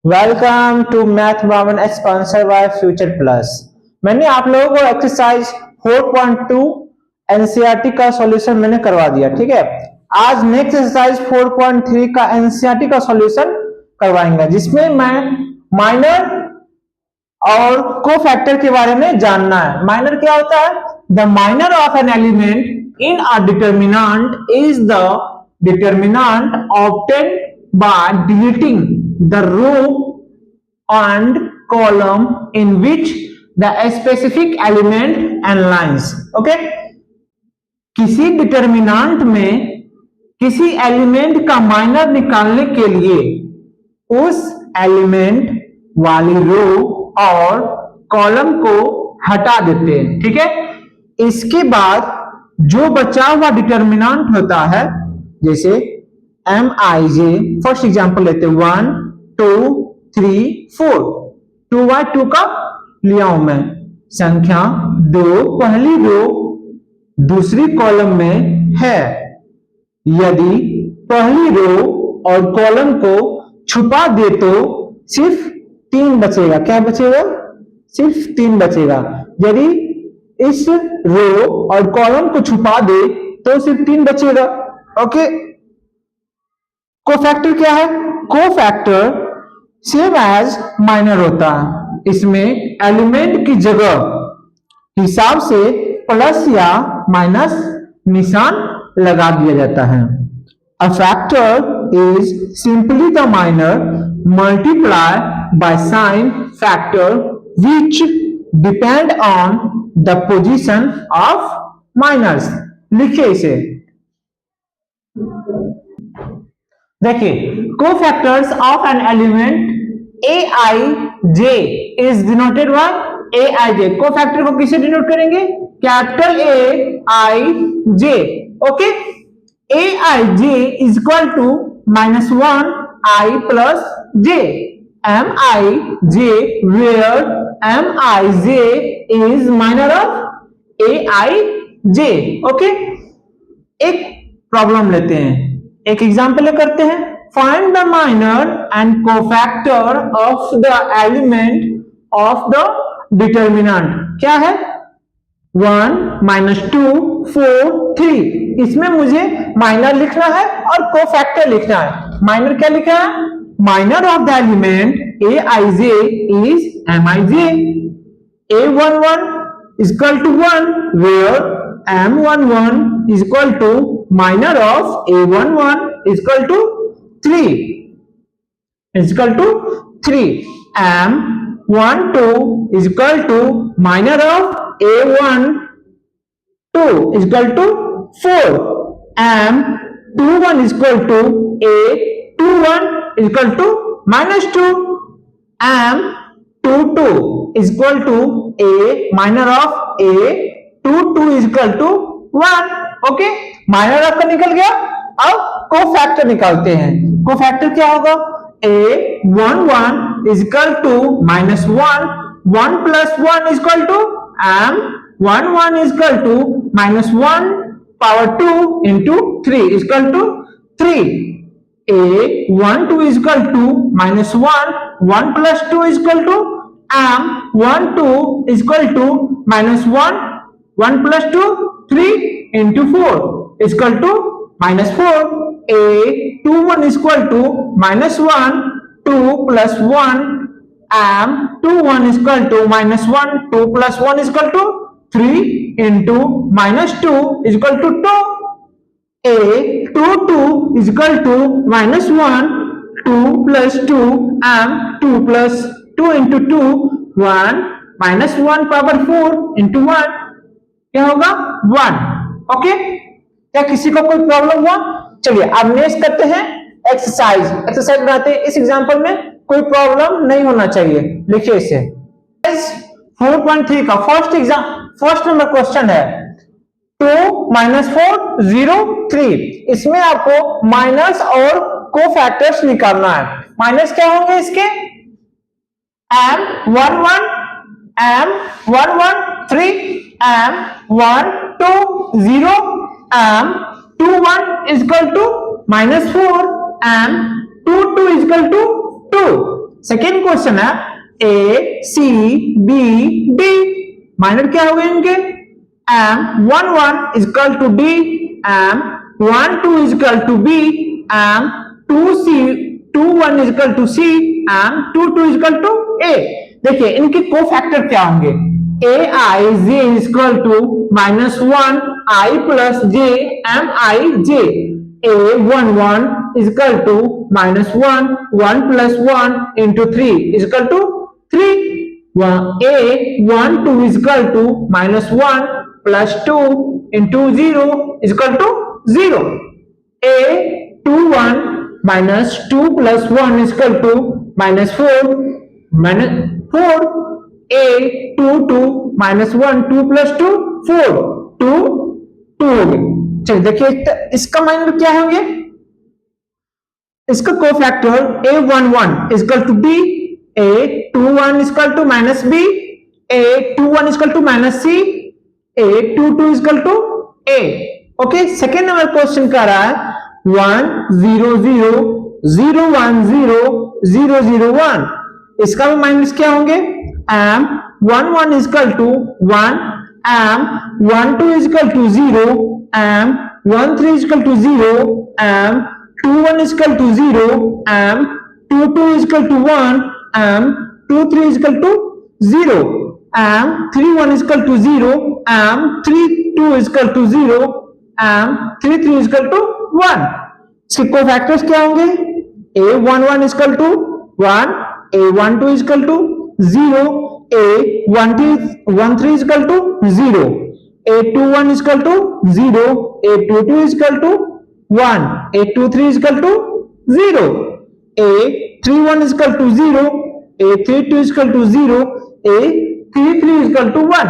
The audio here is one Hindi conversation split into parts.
वेलकम टू मैथ बावन स्पॉन्सर बाय फ्यूचर प्लस। मैंने आप लोगों को एक्सरसाइज 4.2 एनसीईआरटी का सॉल्यूशन मैंने करवा दिया, ठीक है। आज नेक्स्ट एक्सरसाइज 4.3 का एनसीईआरटी का सॉल्यूशन करवाएंगे, जिसमें मैं माइनर और कोफैक्टर के बारे में जानना है। माइनर क्या होता है? The minor of an element in a determinant is the determinant obtained by deleting the row and column in which the specific element and lines. Okay, किसी डिटर्मिनेंट में किसी एलिमेंट का माइनर निकालने के लिए उस एलिमेंट वाली रो और कॉलम को हटा देते हैं, ठीक है। इसके बाद जो बचा हुआ डिटर्मिनेंट होता है, जैसे M i J, first example लेते हैं 1 2 3 4, 2 का लिया हूं मैं संख्या 2 पहली रो दूसरी कॉलम में है। यदि पहली रो और कॉलम को छुपा दे तो सिर्फ 3 बचेगा। क्या बचेगा? सिर्फ 3 बचेगा। यदि इस रो और कॉलम को छुपा दे तो सिर्फ 3 बचेगा। ओके, कोफैक्टर क्या है? कोफैक्टर सेम एज माइनर होता है। इसमें एलिमेंट की जगह हिसाब से प्लस या माइनस निशान लगा दिया जाता है। A factor is simply the minor multiply by sign factor which depend on the position of minors. लिखिए इसे, देखिए, cofactors of an element a i j is denoted by a i j. Cofactor को किसे डिनोट करेंगे? Capital a i j. Okay, a i j is equal to -1 i plus j, m i j, where m i j is minor of a i j. Okay, एक प्रॉब्लम लेते हैं, एक एग्जांपल करते हैं। Find the minor and cofactor of the element of the determinant. क्या है? 1 -2 4 3। इसमें मुझे माइनर लिखना है और कोफैक्टर लिखना है। माइनर क्या लिखा है? Minor of the element a i j is m i j. A11 is equal to 1 where M11 is equal to minor of A11 is equal to 3 is equal to 3. M12 is equal to minor of A12 is equal to 4. M21 is equal to A21 is equal to -2. M22 is equal to A minor of A22 is equal to 1. Okay, minor आपका निकल गया। अब कोफैक्टर निकालते हैं। कोफैक्टर क्या होगा? A11 is equal to -1, 1 plus 1 is equal to M11 is equal to -1 power 2 into 3 is equal to 3. A12 is equal to -1, 1 plus 2 is equal to M12 is equal to -1, 1 plus 2 3 into 4 is equal to -4. A21 is equal to -1, 2 plus 1. M21 is equal to -1, 2 plus 1 is equal to 3 into -2 is equal to 2. A22 is equal to -1, 2 plus 2, M2 plus 2 into 2, 1 -1 power 4 into 1 क्या होगा? 1. ओके, क्या किसी को कोई प्रॉब्लम हुआ? चलिए अब नेक्स्ट करते हैं एक्सरसाइज बनाते हैं। इस एग्जांपल में कोई प्रॉब्लम नहीं होना चाहिए। लिखिए इसे। 4.3 का फर्स्ट नंबर क्वेश्चन है 2 - 4 0 3। इसमें आपको माइनस और कोफैक्टर्स निकालना है। माइनस क्या होंगे इसके? M11 M11 3, M12 0, M21 is equal to -4, M22 is equal to 2. Second question है ए सी बी डी, माइनर क्या हो गए इनके, M11 is equal to D, M12 is equal to B, M21 is equal to C, M22 is equal to A। देखिए इनके कोफैक्टर क्या होंगे, Aij is equal to -1 I plus j Mij, A11 is equal to -1 1 plus 1 into 3 is equal to 3, A12 is equal to -1 plus 2 into 0 is equal to 0, A21 minus 2 plus 1 is equal to -4 minus 4, A22 minus 1 2 plus 2 4 2 2 हो गए। चलिए देखिए इसका माइनर क्या होंगे, इसका cofactor A11 is equal to D, A21 is equal to -B, A21 is equal to -C, A22 is equal to A। Okay, second number question कर रहा है 1 0 0 0 1 0 0 0 1, इसका भी माइनस क्या होंगे, M11 is equal to 1, M12 is equal to 0, M13 is equal to 0, M21 is equal to 0, M22 is equal to 1, M23 is equal to 0, M31 is equal to 0, M32 is equal to 0, M33 is equal to 1। इसके कोफैक्टर्स क्या होंगे, A11 is equal to 1, A12 is equal to 0, A13 is equal to 0, A21 is equal to 0, A22 is equal to 1, A23 is equal to 0, A31 is equal to 0, A32 is equal to 0, A33 is equal to 1।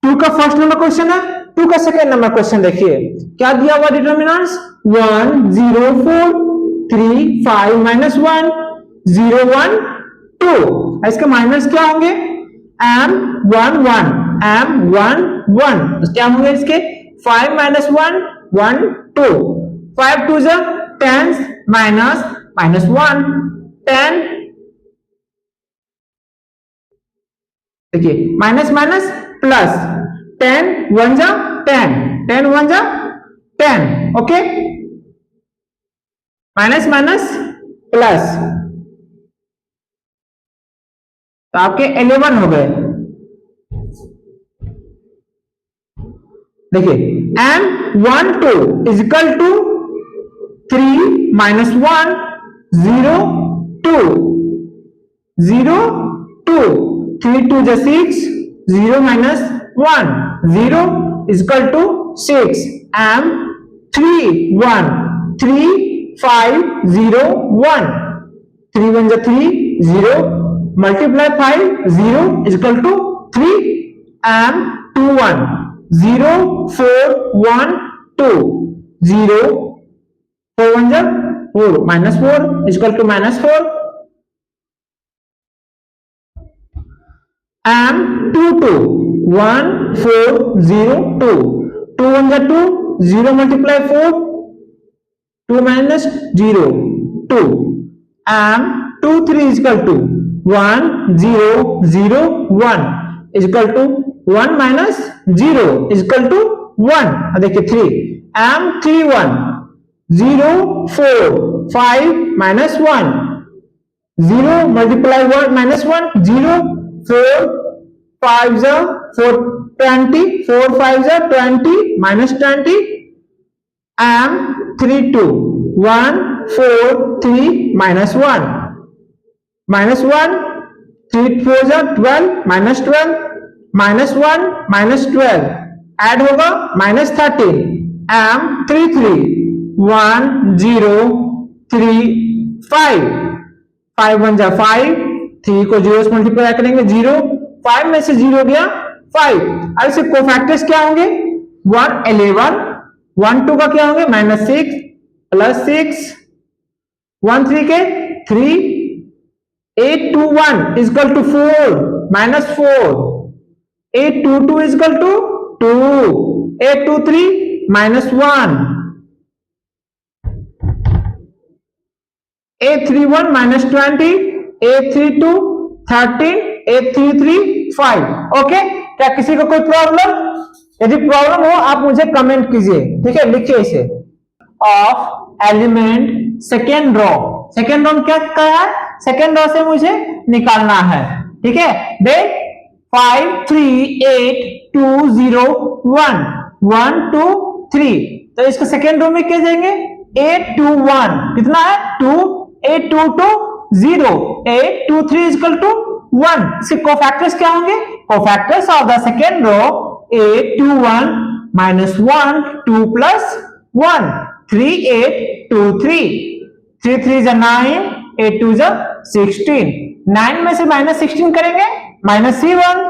2 का फर्स्ट नंबर क्वेश्चन है। 2 का सेकेंड नंबर क्वेश्चन देखिए क्या दिया हुआ, डिटर्मिनेंट्स 1 0 4 3 5 -1 0 1 2, इसके माइनस क्या होंगे, M11 क्या होंगे इसके 5 -1 1 2, 5 2 जा 10 minus -1 10, देखिए माइनस माइनस प्लस 10 1 जा 10 10 1 जा 10, ओके, माइनस माइनस प्लस, तो आपके 11 हो गए। देखिए M12 is equal to 3 minus 1 0 2 0 2, 3 2 जा 6, 0 minus 1 0 is equal to 6, M3 1 3 5 0 1, 3 1 जा 3 0 multiply 5 0 is equal to 3, M21 0 4 1 2 0 4 1 जा 4 minus 4 is equal to -4, M22 1 4 0 2 2 1 जा 2 0 multiply 4 2 minus 0 2, M23 is equal to 1 0 0 1 is equal to 1 minus 0 is equal to 1, देखिए 3, M31 0 4 5 minus 1 0 multiply 1 minus 1 0 4 5 जा 4 20 4 5 जा 20 minus 20, M32 1 4 3 minus 1 minus 1 3 4 जा 12 minus 12 minus 1 minus 12 ऐड होगा -13, M33 1 0 3 5 5 1 जा 5, 3 को 0 से मल्टीप्लाई करेंगे 0, 5 में से 0 गया 5, अब इसके कोफैक्टर्स क्या होंगे 1 11 1 2 का क्या होंगे -6 प्लस 6 1 3 के 3, 8 2 1 is equal to 4 minus 4, 8 2 2 is equal to 2, 8 2 3 minus 1, 831 minus 20, 832 13, 833 5। Okay, क्या किसी को कोई प्रॉब्लम? यदि प्रॉब्लम हो आप मुझे कमेंट कीजिए, ठीक है, लिखिए इसे। Of element second row, second row क्या कहा है? सेकेंड रो से मुझे निकालना है, ठीक है। देख 5 3 8 2 0 1 1 2 3, तो इसको सेकेंड रो में क्या देंगे? 8 2 1, कितना है? 2, 8 2 2 0, 8 2 3 इक्वल टू 1। इसके कोफैक्टर्स क्या होंगे? Cofactors of the second row 8 2 1 minus 1 2 plus 1 3 8 2 3, 3 3 जा 9, 8 2 जा 16, 9 में से माइनस 16 करेंगे माइनस 7,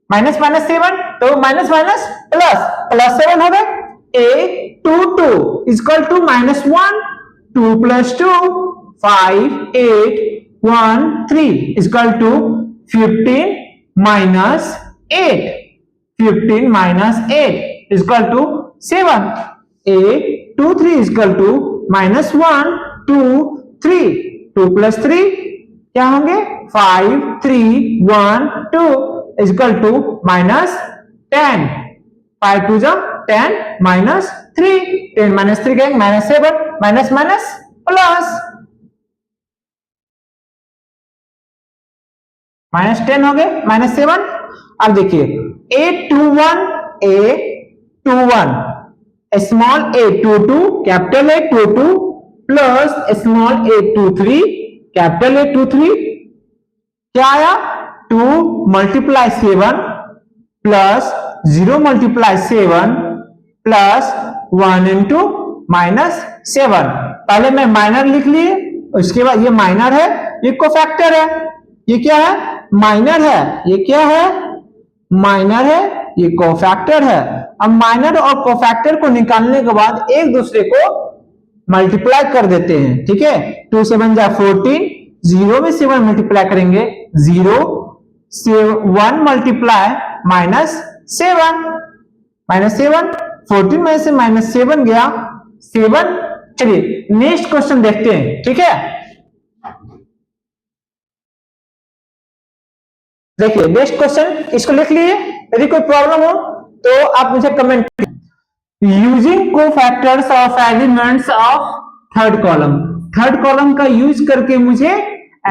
माइनस माइनस 7, तो माइनस माइनस प्लस, प्लस 7 हो गए। 8 2 2 equal to minus 1 2 plus 2 5 8 1 3 equal to 15 minus 8, 15 minus 8 equal to 7, 8 2 3 equal to minus 1 2 3, 2 plus 3 क्या होंगे? 5 3 1 2 इक्वल टू माइनस 10, 5 2 जा 10 माइनस 3, 10 माइनस 3 कहेंगे minus 7, minus minus plus, minus 10 हो गए माइनस 7। अब देखिए 821 A21, small A22 capital A22 plus small A23 capital A23, क्या आया? 2 multiply 7 plus 0 multiply 7 plus 1 into minus 7। पहले मैं माइनर लिख लिए, उसके बाद ये माइनर है, ये कोफैक्टर है, ये क्या है? माइनर है, ये क्या है? माइनर है, ये कोफैक्टर है। अब माइनर और कोफैक्टर को निकालने के बाद एक दूसरे को मल्टीप्लाई कर देते हैं, ठीक है। 2 7 जा 14, 0 में 7 मल्टीप्लाई करेंगे 0 से 1 मल्टीप्लाई माइनस 7, माइनस 7, 14 में से माइनस 7 गया 7। चलिए नेक्स्ट क्वेश्चन देखते हैं, ठीक है। देखिए नेक्स्ट क्वेश्चन, इसको लिख लीजिए, यदि कोई प्रॉब्लम हो तो आप मुझे comment. Using cofactors of elements of third column, third column का यूज करके मुझे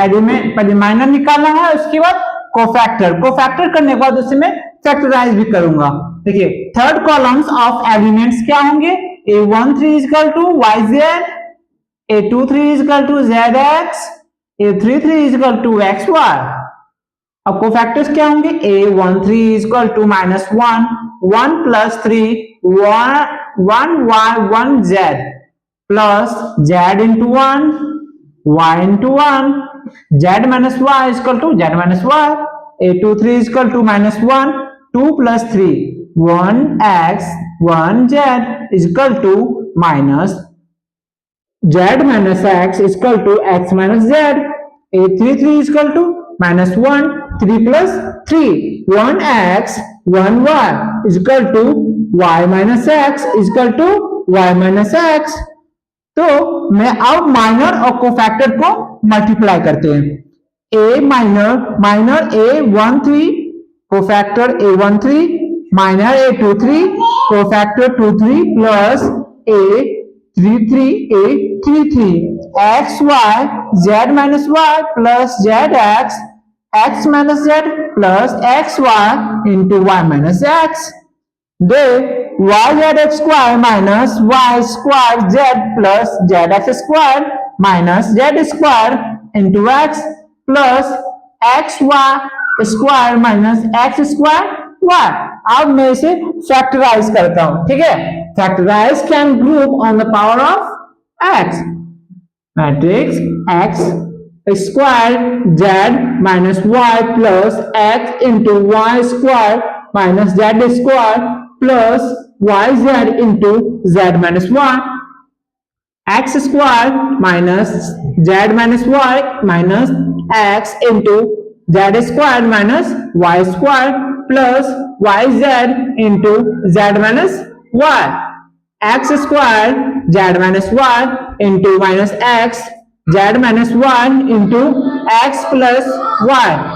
एलिमेंट पहले माइनर निकालना है, उसके बाद कोफैक्टर, कोफैक्टर करने के बाद उसे मैं फैक्टराइज भी करूंगा। देखिए थर्ड कॉलम्स ऑफ एलिमेंट्स क्या होंगे? A13 equal to YZ, A23 equal to ZX, A33 equal to XY। अब कोफैक्टर्स क्या होंगे? A13 equal to minus 1 1 plus 3 1 Y 1 Z plus Z into 1 Y into 1 Z minus Y equal to Z minus Y। A23 equal to minus 1 2 plus 3 1 X 1 Z equal to minus Z minus X equal to X minus Z। A33 equal to minus 1 3 plus 3 1 X 1 Y equal to Y minus X equal to Y minus X। तो मैं अब माइनर और कोफैक्टर को मल्टीप्लाई करते हैं। A minor, minor A13 cofactor A13 minor A23 cofactor 23 plus A33 A33 XY Z minus Y plus ZX X minus Z plus XY into Y minus X. They YZ square minus Y square Z plus ZX square minus Z square into X plus XY square minus X square Y। अब मैं इसे फैक्टराइज करता हूं, ठीक है। Factorise can group on the power of X, matrix X square Z minus Y plus X into Y square minus Z square plus YZ into Z minus Y, X square minus Z minus Y minus X into Z square minus Y square plus YZ into Z minus Y, X square Z minus Y into minus X z minus one into x plus Y.